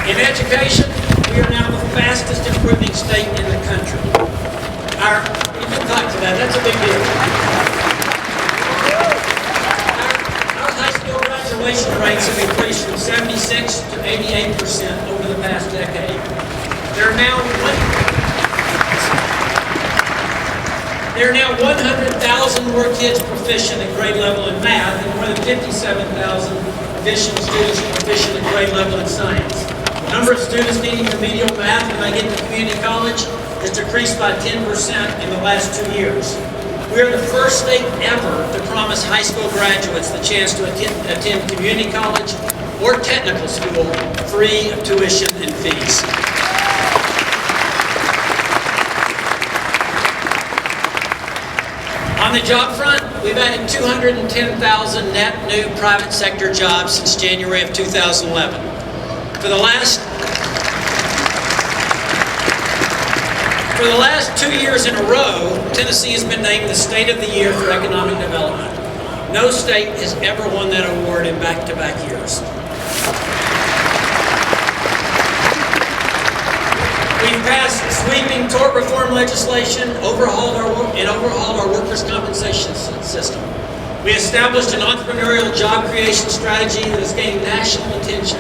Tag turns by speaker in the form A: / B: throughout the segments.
A: In education, we are now the fastest improving state in the country. You can talk to that, that's a big deal. Our high school graduation rates have increased from 76 to 88% over the past decade. There are now 100,000 more kids proficient at grade level in math and more than 57,000 additional students proficient at grade level in science. The number of students needing remedial math when they get to community college has decreased by 10% in the last 2 years. We are the first state ever to promise high school graduates the chance to attend community college or technical school free of tuition and fees. On the job front, we've added 210,000 net new private sector jobs since January of 2011. For the last 2 years in a row, Tennessee has been named the State of the Year for Economic Development. No state has ever won that award in back-to-back years. We've passed sweeping tort reform legislation, overhauled our workers' compensation system. We established an entrepreneurial job creation strategy that is gaining national attention,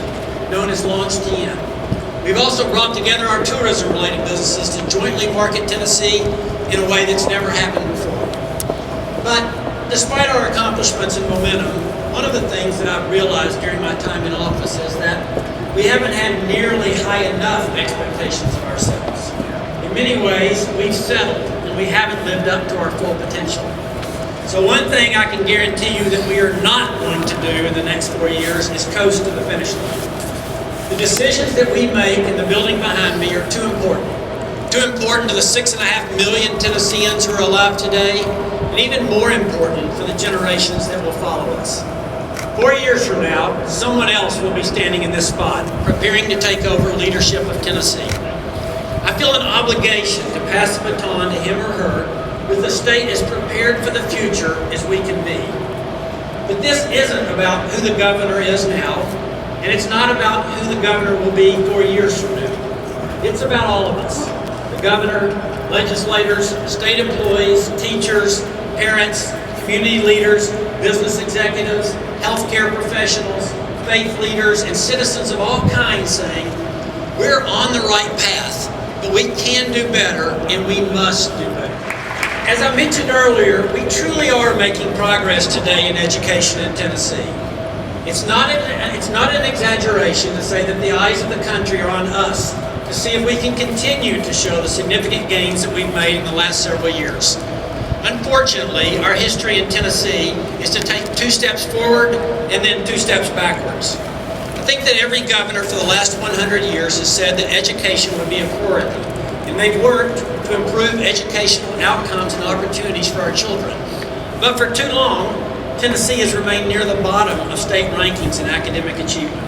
A: known as Launch TN. We've also brought together our tourism-related businesses to jointly market Tennessee in a way that's never happened before. But despite our accomplishments and momentum, one of the things that I've realized during my time in office is that we haven't had nearly high enough expectations of ourselves. In many ways, we've settled and we haven't lived up to our full potential. So one thing I can guarantee you that we are not going to do in the next 4 years is coast to the finish line. The decisions that we make in the building behind me are too important. Too important to the 6.5 million Tennesseans who are alive today, and even more important for the generations that will follow us. 4 years from now, someone else will be standing in this spot, preparing to take over leadership of Tennessee. I feel an obligation to pass the baton to him or her with the state as prepared for the future as we can be. But this isn't about who the governor is now, and it's not about who the governor will be 4 years from now. It's about all of us. The governor, legislators, state employees, teachers, parents, community leaders, business executives, healthcare professionals, faith leaders, and citizens of all kinds saying, we're on the right path, but we can do better and we must do better. As I mentioned earlier, we truly are making progress today in education in Tennessee. It's not an exaggeration to say that the eyes of the country are on us to see if we can continue to show the significant gains that we've made in the last several years. Unfortunately, our history in Tennessee is to take 2 steps forward and then 2 steps backwards. I think that every governor for the last 100 years has said that education would be a priority, and they've worked to improve educational outcomes and opportunities for our children. But for too long, Tennessee has remained near the bottom of state rankings in academic achievement.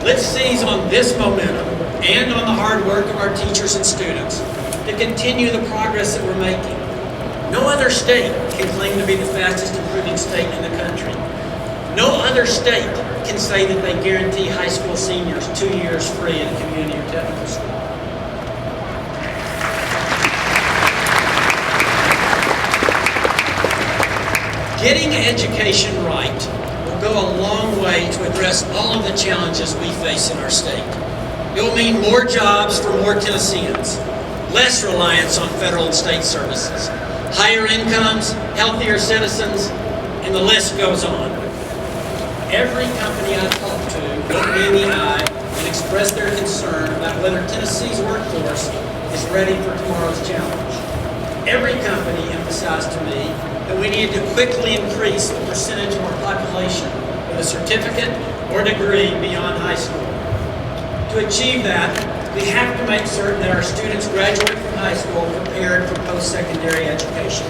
A: Let's seize on this momentum and on the hard work of our teachers and students to continue the progress that we're making. No other state can claim to be the fastest improving state in the country. No other state can say that they guarantee high school seniors 2 years free at a community or technical school. Getting education right will go a long way to address all of the challenges we face in our state. It will mean more jobs for more Tennesseans, less reliance on federal and state services, higher incomes, healthier citizens, and the list goes on. Every company I talk to look me in the eye and express their concern about whether Tennessee's workforce is ready for tomorrow's challenge. Every company emphasized to me that we needed to quickly increase the percentage of our population with a certificate or degree beyond high school. To achieve that, we have to make certain that our students graduate from high school prepared for post-secondary education.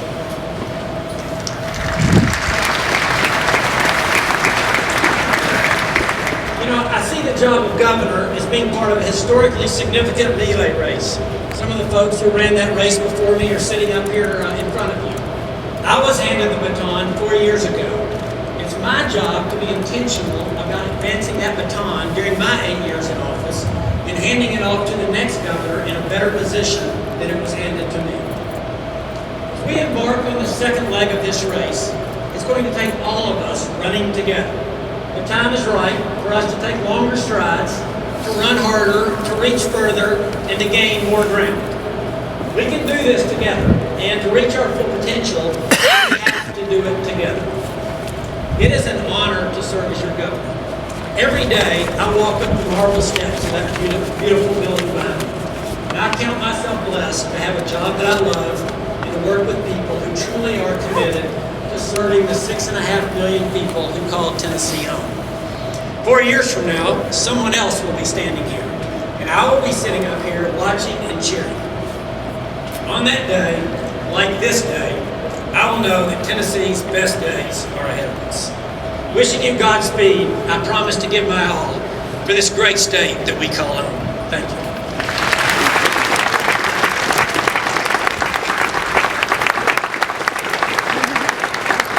A: You know, I see the job of governor as being part of a historically significant relay race. Some of the folks who ran that race before me are sitting up here in front of you. I was handed the baton 4 years ago. It's my job to be intentional about advancing that baton during my 8 years in office handing it off to the next governor in a better position than it was handed to me. As we embark on the second leg of this race, it's going to take all of us running together. The time is right for us to take longer strides, to run harder, to reach further, and to gain more ground. We can do this together, and to reach our full potential, we have to do it together. It is an honor to serve as your governor. Every day, I walk up the marble steps of that beautiful building behind me. And I count myself blessed to have a job that I love and to work with people who truly are committed to serving the 6.5 million people who call Tennessee home. 4 years from now, someone else will be standing here, and I will be sitting up here watching and cheering. On that day, like this day, I will know that Tennessee's best days are ahead of us. Wishing you Godspeed, I promise to give my all for this great state that we call home. Thank you.